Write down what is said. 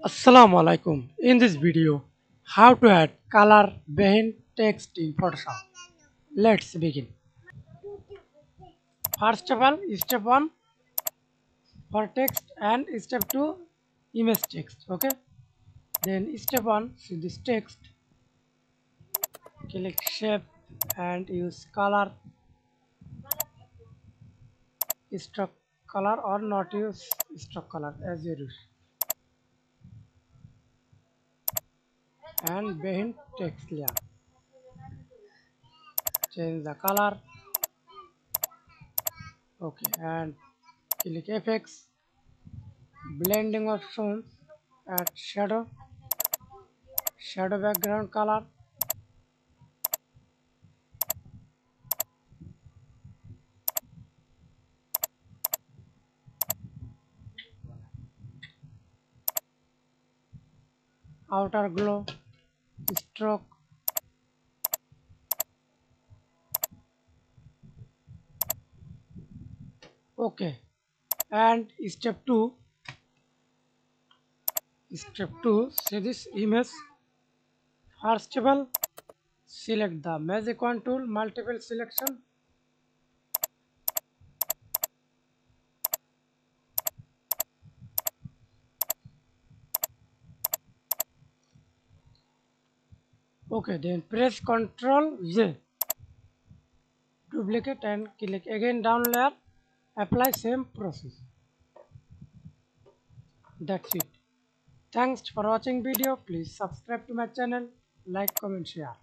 Assalamu Walaikum. In this video, how to add color behind text in Photoshop. Let's begin. First of all, step 1 for text and step 2 image text. Okay. Then step 1, see this text, click shape and use color, stroke color or not use stroke color as you wish. And behind text layer, change the color. Okay, and click effects, blending options, add shadow background color, outer glow, stroke. Okay, and step 2, see this image. First of all, select the magic wand tool, multiple selection. Okay, then press Ctrl J, duplicate and click again down layer, apply same process. That's it. Thanks for watching video. Please subscribe to my channel, like, comment, share.